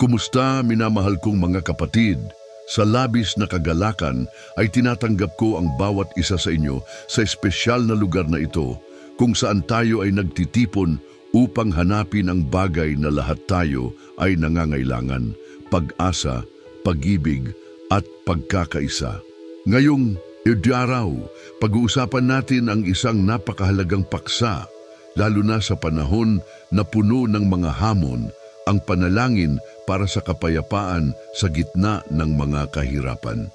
Kumusta, minamahal kong mga kapatid? Sa labis na kagalakan ay tinatanggap ko ang bawat isa sa inyo sa espesyal na lugar na ito kung saan tayo ay nagtitipon upang hanapin ang bagay na lahat tayo ay nangangailangan, pag-asa, pag-ibig at pagkakaisa. Ngayong araw, pag-uusapan natin ang isang napakahalagang paksa, lalo na sa panahon na puno ng mga hamon, ang panalangin para sa kapayapaan sa gitna ng mga kahirapan.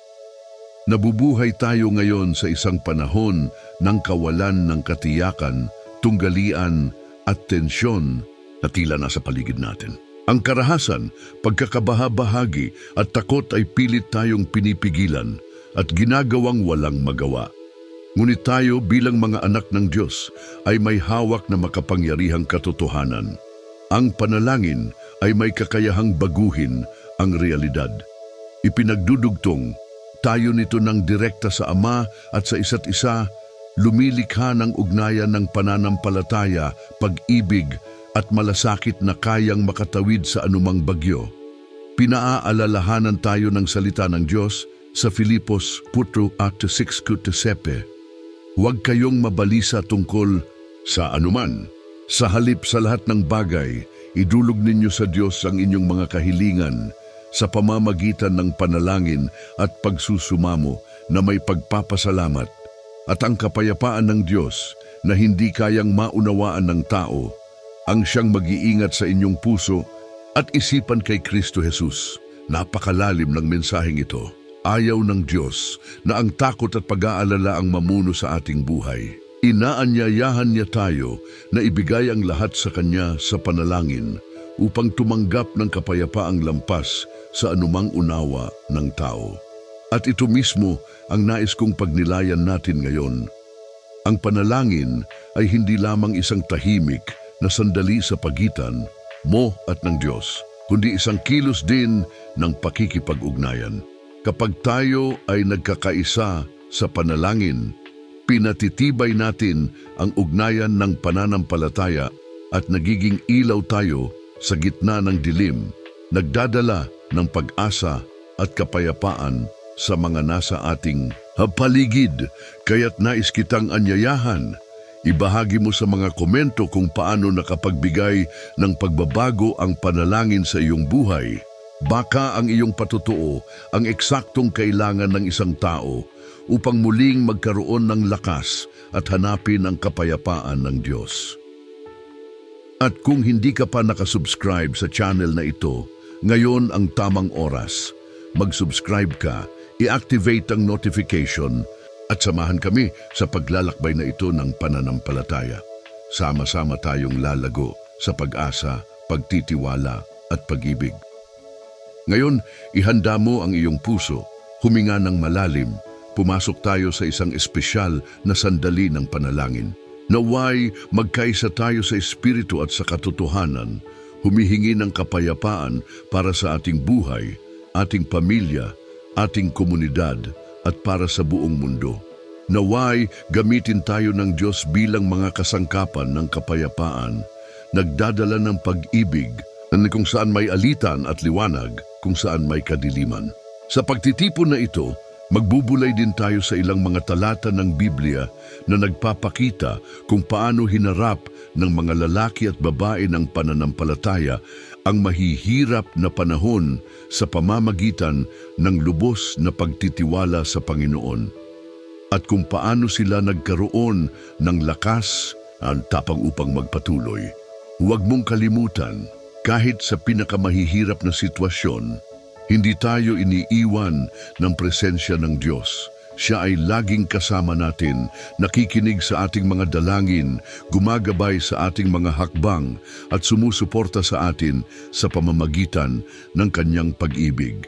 Nabubuhay tayo ngayon sa isang panahon ng kawalan ng katiyakan, tunggalian at tensyon na tila nasa paligid natin. Ang karahasan, pagkakabahabahagi at takot ay pilit tayong pinipigilan at ginagawang walang magawa. Ngunit tayo bilang mga anak ng Diyos ay may hawak na makapangyarihang katotohanan. Ang panalangin ay may kakayahang baguhin ang realidad. Ipinagdudugtong tayo nito ng direkta sa Ama at sa isa't isa, lumilikha ng ugnayan ng pananampalataya, pag-ibig at malasakit na kayang makatawid sa anumang bagyo. Pinaaalalahanan tayo ng salita ng Diyos sa Filipos 4:6-7. Huwag kayong mabalisa tungkol sa anuman. Sa halip sa lahat ng bagay, idulog ninyo sa Diyos ang inyong mga kahilingan sa pamamagitan ng panalangin at pagsusumamo na may pagpapasalamat, at ang kapayapaan ng Diyos na hindi kayang maunawaan ng tao ang siyang mag-iingat sa inyong puso at isipan kay Kristo Jesus. Napakalalim ng mensaheng ito. Ayaw ng Diyos na ang takot at pag-aalala ang mamuno sa ating buhay. Inaanyayahan niya tayo na ibigay ang lahat sa Kanya sa panalangin upang tumanggap ng kapayapaang lampas sa anumang unawa ng tao. At ito mismo ang nais kong pagnilayan natin ngayon. Ang panalangin ay hindi lamang isang tahimik na sandali sa pagitan mo at ng Diyos, kundi isang kilos din ng pakikipag-ugnayan. Kapag tayo ay nagkakaisa sa panalangin, pinatitibay natin ang ugnayan ng pananampalataya at nagiging ilaw tayo sa gitna ng dilim, nagdadala ng pag-asa at kapayapaan sa mga nasa ating paligid. Kaya't nais kitang anyayahan, ibahagi mo sa mga komento kung paano nakapagbigay ng pagbabago ang panalangin sa iyong buhay. Baka ang iyong patutuo ang eksaktong kailangan ng isang tao upang muling magkaroon ng lakas at hanapin ang kapayapaan ng Diyos. At kung hindi ka pa nakasubscribe sa channel na ito, ngayon ang tamang oras. Mag-subscribe ka, i-activate ang notification at samahan kami sa paglalakbay na ito ng pananampalataya. Sama-sama tayong lalago sa pag-asa, pagtitiwala at pag-ibig. Ngayon, ihanda mo ang iyong puso, huminga ng malalim, pumasok tayo sa isang espesyal na sandali ng panalangin. Naway magkaisa tayo sa espiritu at sa katotohanan, humihingi ng kapayapaan para sa ating buhay, ating pamilya, ating komunidad at para sa buong mundo. Naway gamitin tayo ng Diyos bilang mga kasangkapan ng kapayapaan, nagdadala ng pag-ibig, kung saan may alitan at liwanag, kung saan may kadiliman. Sa pagtitipon na ito, magbubulay din tayo sa ilang mga talata ng Biblia na nagpapakita kung paano hinarap ng mga lalaki at babae ng pananampalataya ang mahihirap na panahon sa pamamagitan ng lubos na pagtitiwala sa Panginoon. At kung paano sila nagkaroon ng lakas at tapang upang magpatuloy. Huwag mong kalimutan, kahit sa pinakamahihirap na sitwasyon, hindi tayo iniiwan ng presensya ng Diyos. Siya ay laging kasama natin, nakikinig sa ating mga dalangin, gumagabay sa ating mga hakbang at sumusuporta sa atin sa pamamagitan ng Kanyang pag-ibig.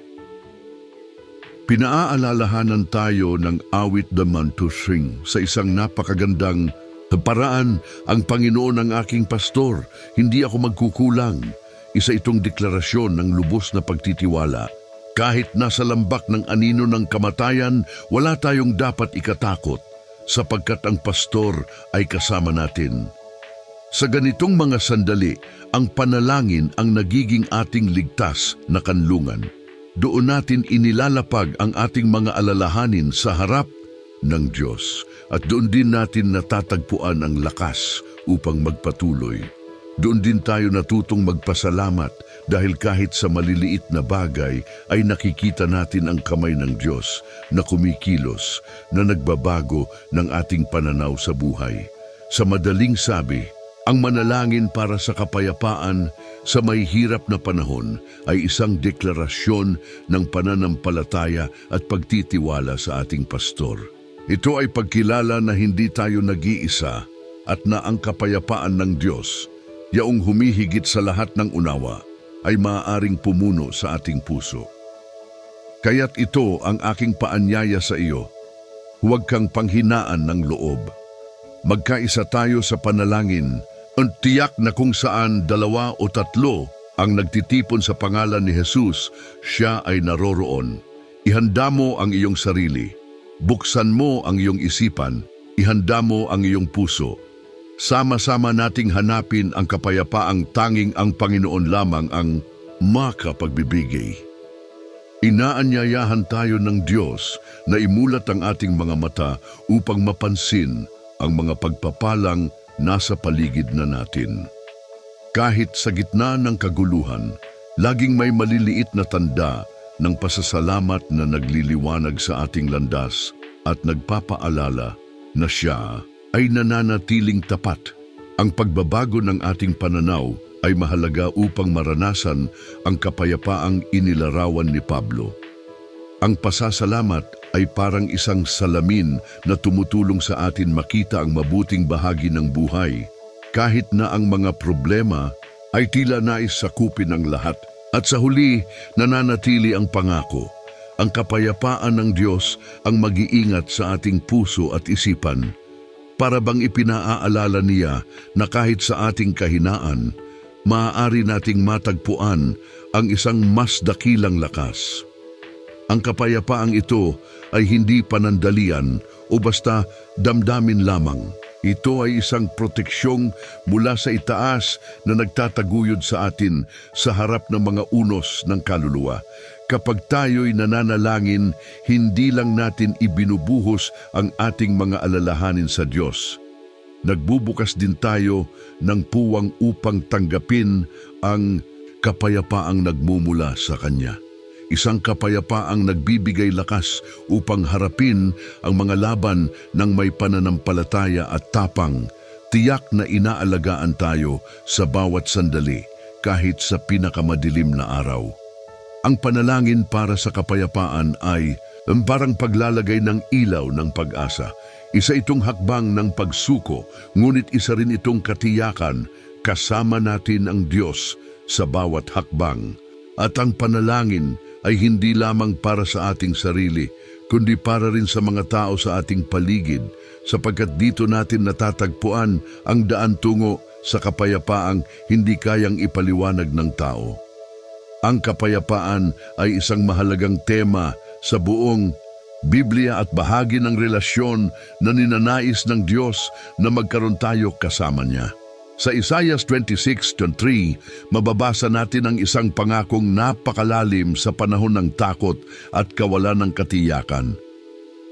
Pinaaalalahanan tayo ng awit The Man to Sing sa isang napakagandang paraan. Ang Panginoon ang aking pastor, hindi ako magkukulang. Isa itong deklarasyon ng lubos na pagtitiwala. Kahit nasa lambak ng anino ng kamatayan, wala tayong dapat ikatakot sapagkat ang pastor ay kasama natin. Sa ganitong mga sandali, ang panalangin ang nagiging ating ligtas na kanlungan. Doon natin inilalapag ang ating mga alalahanin sa harap ng Diyos at doon din natin natatagpuan ang lakas upang magpatuloy. Doon din tayo natutong magpasalamat dahil kahit sa maliliit na bagay ay nakikita natin ang kamay ng Diyos na kumikilos, na nagbabago ng ating pananaw sa buhay. Sa madaling sabi, ang manalangin para sa kapayapaan sa may hirap na panahon ay isang deklarasyon ng pananampalataya at pagtitiwala sa ating pastor. Ito ay pagkilala na hindi tayo nag-iisa at na ang kapayapaan ng Diyos, yaong humihigit sa lahat ng unawa, ay maaaring pumuno sa ating puso. Kaya't ito ang aking paanyaya sa iyo. Huwag kang panghinaan ng loob. Magkaisa tayo sa panalangin, ang tiyak na kung saan 2 o 3 ang nagtitipon sa pangalan ni Jesus, siya ay naroroon. Ihanda mo ang iyong sarili. Buksan mo ang iyong isipan. Ihanda mo ang iyong puso. Sama-sama nating hanapin ang kapayapaang tanging ang Panginoon lamang ang makapagbibigay. Inaanyayahan tayo ng Diyos na imulat ang ating mga mata upang mapansin ang mga pagpapalang nasa paligid na natin. Kahit sa gitna ng kaguluhan, laging may maliliit na tanda ng pasasalamat na nagliliwanag sa ating landas at nagpapaalala na siya ay nananatiling tapat. Ang pagbabago ng ating pananaw ay mahalaga upang maranasan ang kapayapaang inilarawan ni Pablo. Ang pasasalamat ay parang isang salamin na tumutulong sa atin makita ang mabuting bahagi ng buhay, kahit na ang mga problema ay tila nais sakupin ang lahat. At sa huli, nananatili ang pangako. Ang kapayapaan ng Diyos ang mag-iingat sa ating puso at isipan, para bang ipinaaalala niya na kahit sa ating kahinaan, maaari nating matagpuan ang isang mas dakilang lakas. Ang kapayapaang ito ay hindi panandalian o basta damdamin lamang. Ito ay isang proteksyong mula sa itaas na nagtataguyod sa atin sa harap ng mga unos ng kaluluwa. Kapag tayo'y nananalangin, hindi lang natin ibinubuhos ang ating mga alalahanin sa Diyos. Nagbubukas din tayo ng puwang upang tanggapin ang kapayapaang nagmumula sa Kanya. Isang kapayapaang nagbibigay lakas upang harapin ang mga laban ng may pananampalataya at tapang, tiyak na inaalagaan tayo sa bawat sandali kahit sa pinakamadilim na araw. Ang panalangin para sa kapayapaan ay parang paglalagay ng ilaw ng pag-asa. Isa itong hakbang ng pagsuko, ngunit isa rin itong katiyakan kasama natin ang Diyos sa bawat hakbang. At ang panalangin ay hindi lamang para sa ating sarili, kundi para rin sa mga tao sa ating paligid, sapagkat dito natin natatagpuan ang daan tungo sa kapayapaang hindi kayang ipaliwanag ng tao. Ang kapayapaan ay isang mahalagang tema sa buong Biblia at bahagi ng relasyon na ninanais ng Diyos na magkaroon tayo kasama niya. Sa Isaiah 26:3, mababasa natin ang isang pangakong napakalalim sa panahon ng takot at kawalan ng katiyakan.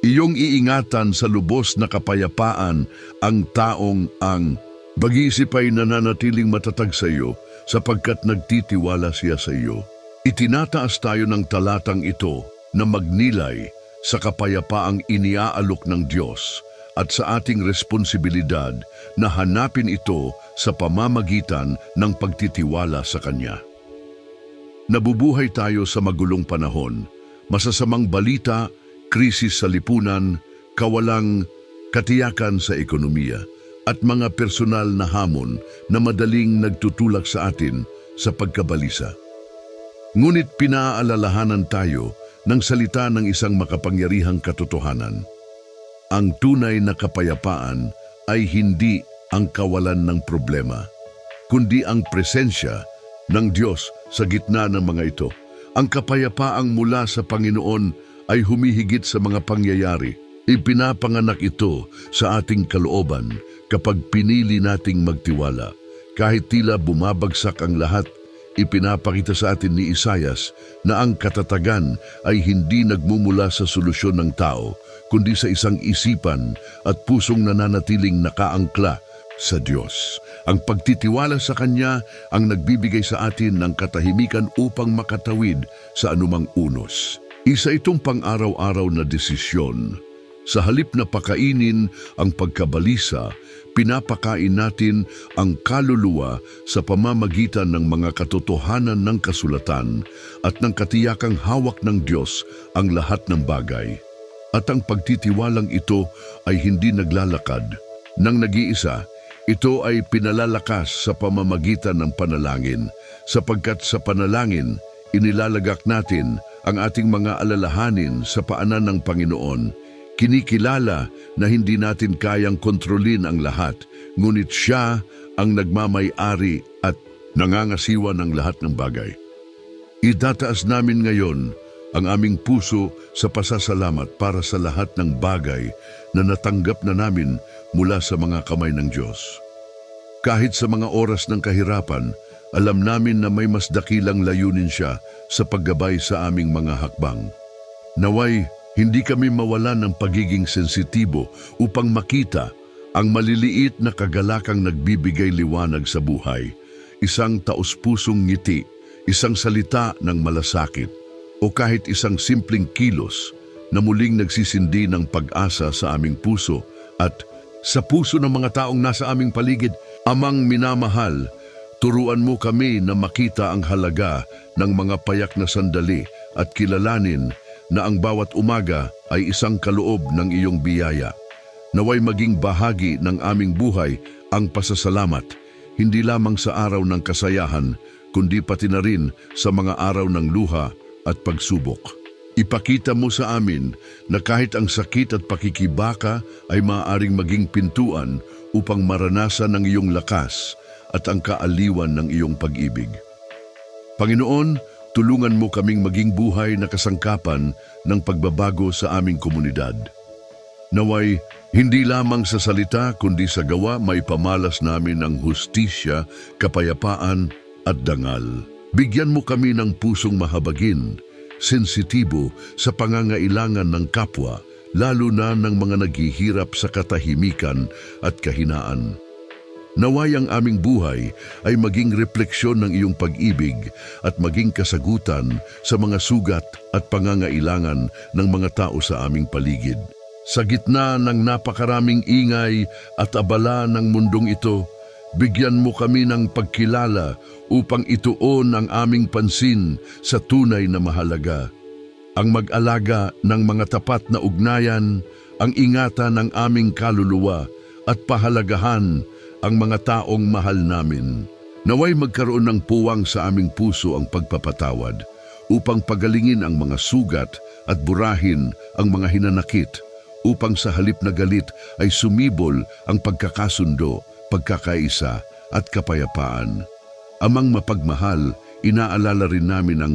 Iyong iingatan sa lubos na kapayapaan ang taong ang pag-iisip ay nananatiling matatag sa iyo sapagkat nagtitiwala siya sa iyo. Itinataas tayo ng talatang ito na magnilay sa kapayapaang iniaalok ng Diyos at sa ating responsibilidad na hanapin ito sa pamamagitan ng pagtitiwala sa Kanya. Nabubuhay tayo sa magulong panahon, masasamang balita, krisis sa lipunan, kawalang katiyakan sa ekonomiya, at mga personal na hamon na madaling nagtutulak sa atin sa pagkabalisa. Ngunit pinaalalahanan tayo ng salita ng isang makapangyarihang katotohanan. Ang tunay na kapayapaan ay hindi ang kawalan ng problema, kundi ang presensya ng Diyos sa gitna ng mga ito. Ang kapayapaang mula sa Panginoon ay humihigit sa mga pangyayari. Ipinapanganak ito sa ating kalooban Kapag pinili nating magtiwala, kahit tila bumabagsak ang lahat, ipinapakita sa atin ni Isaias na ang katatagan ay hindi nagmumula sa solusyon ng tao, kundi sa isang isipan at pusong nananatiling nakaangkla sa Diyos. Ang pagtitiwala sa Kanya ang nagbibigay sa atin ng katahimikan upang makatawid sa anumang unos. Isa itong pang-araw-araw na desisyon. Sa halip na pakainin ang pagkabalisa, pinapakain natin ang kaluluwa sa pamamagitan ng mga katotohanan ng kasulatan at ng katiyakang hawak ng Diyos ang lahat ng bagay. At ang pagtitiwalang ito ay hindi naglalakad nang nag-iisa. Ito ay pinalalakas sa pamamagitan ng panalangin, sapagkat sa panalangin, inilalagak natin ang ating mga alalahanin sa paanan ng Panginoon. Kinikilala na hindi natin kayang kontrolin ang lahat, ngunit Siya ang nagmamay-ari at nangangasiwa ng lahat ng bagay. Itataas namin ngayon ang aming puso sa pasasalamat para sa lahat ng bagay na natanggap na namin mula sa mga kamay ng Diyos. Kahit sa mga oras ng kahirapan, alam namin na may mas dakilang layunin Siya sa paggabay sa aming mga hakbang. Naway, hindi kami mawalan ng pagiging sensitibo upang makita ang maliliit na kagalakang nagbibigay liwanag sa buhay, isang taos-pusong ngiti, isang salita ng malasakit, o kahit isang simpleng kilos na muling nagsisindi ng pag-asa sa aming puso at sa puso ng mga taong nasa aming paligid. Amang minamahal, turuan mo kami na makita ang halaga ng mga payak na sandali at kilalanin na ang bawat umaga ay isang kaloob ng iyong biyaya. Naway maging bahagi ng aming buhay ang pasasalamat, hindi lamang sa araw ng kasayahan, kundi pati na rin sa mga araw ng luha at pagsubok. Ipakita mo sa amin na kahit ang sakit at pakikibaka ay maaaring maging pintuan upang maranasan ang iyong lakas at ang kaaliwan ng iyong pag-ibig. Panginoon, tulungan mo kaming maging buhay na kasangkapan ng pagbabago sa aming komunidad. Naway, hindi lamang sa salita kundi sa gawa may pamalas namin ang hustisya, kapayapaan at dangal. Bigyan mo kami ng pusong mahabagin, sensitibo sa pangangailangan ng kapwa, lalo na ng mga naghihirap sa katahimikan at kahinaan. Naway ang aming buhay ay maging refleksyon ng iyong pag-ibig at maging kasagutan sa mga sugat at pangangailangan ng mga tao sa aming paligid. Sa gitna ng napakaraming ingay at abala ng mundong ito, bigyan mo kami ng pagkilala upang ituon ang aming pansin sa tunay na mahalaga. Ang mag-alaga ng mga tapat na ugnayan, ang ingatan ng aming kaluluwa at pahalagahan ang mga taong mahal namin. Naway magkaroon ng puwang sa aming puso ang pagpapatawad upang pagalingin ang mga sugat at burahin ang mga hinanakit, upang sa halip na galit ay sumibol ang pagkakasundo, pagkakaisa at kapayapaan. Amang mapagmahal, inaalala rin namin ang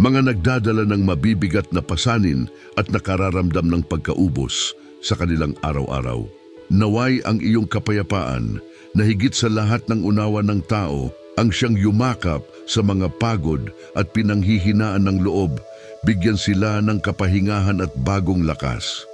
mga nagdadala ng mabibigat na pasanin at nakararamdam ng pagkaubos sa kanilang araw-araw. Naway ang iyong kapayapaan na higit sa lahat ng unawa ng tao ang siyang yumakap sa mga pagod at pinanghihinaan ng loob, bigyan sila ng kapahingahan at bagong lakas.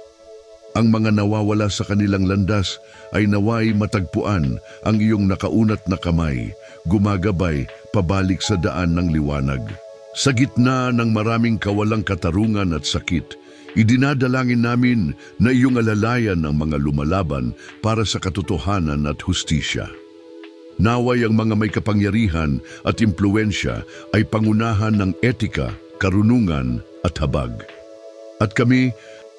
Ang mga nawawala sa kanilang landas ay naway matagpuan ang iyong nakaunat na kamay, gumagabay pabalik sa daan ng liwanag. Sa gitna ng maraming kawalang katarungan at sakit, idinadalangin namin na iyong alalayan ang mga lumalaban para sa katotohanan at hustisya. Naway ang mga may kapangyarihan at impluensya ay pangunahan ng etika, karunungan at habag. At kami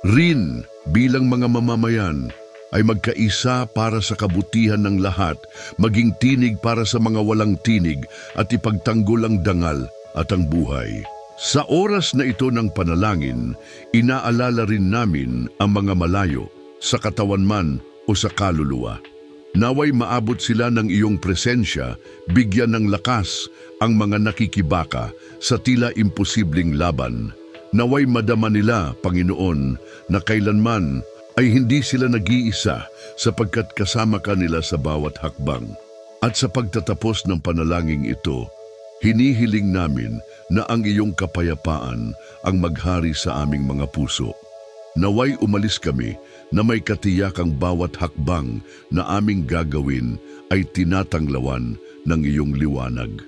rin bilang mga mamamayan ay magkaisa para sa kabutihan ng lahat, maging tinig para sa mga walang tinig at ipagtanggol ang dangal at ang buhay. Sa oras na ito ng panalangin, inaalala rin namin ang mga malayo, sa katawan man o sa kaluluwa. Naway maabot sila ng iyong presensya, bigyan ng lakas ang mga nakikibaka sa tila imposibleng laban. Naway madama nila, Panginoon, na kailanman ay hindi sila nag-iisa, sapagkat kasama ka nila sa bawat hakbang. At sa pagtatapos ng panalangin ito, hinihiling namin na ang iyong kapayapaan ang maghari sa aming mga puso. Naway umalis kami na may katiyakang bawat hakbang na aming gagawin ay tinatanglawan ng iyong liwanag.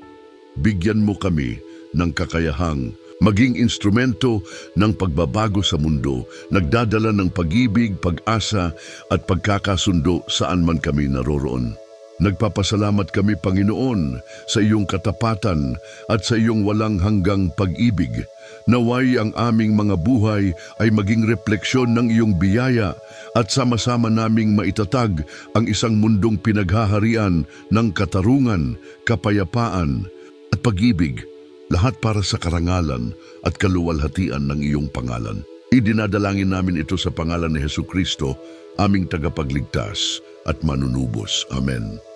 Bigyan mo kami ng kakayahang maging instrumento ng pagbabago sa mundo, nagdadala ng pag-ibig, pag-asa at pagkakasundo saan man kami naroroon. Nagpapasalamat kami, Panginoon, sa iyong katapatan at sa iyong walang hanggang pag-ibig. Naway ang aming mga buhay ay maging refleksyon ng iyong biyaya at sama-sama naming maitatag ang isang mundong pinaghaharian ng katarungan, kapayapaan at pag-ibig, lahat para sa karangalan at kaluwalhatian ng iyong pangalan. Idinadalangin namin ito sa pangalan ni Jesucristo, aming tagapagligtas at manunubos. Amen.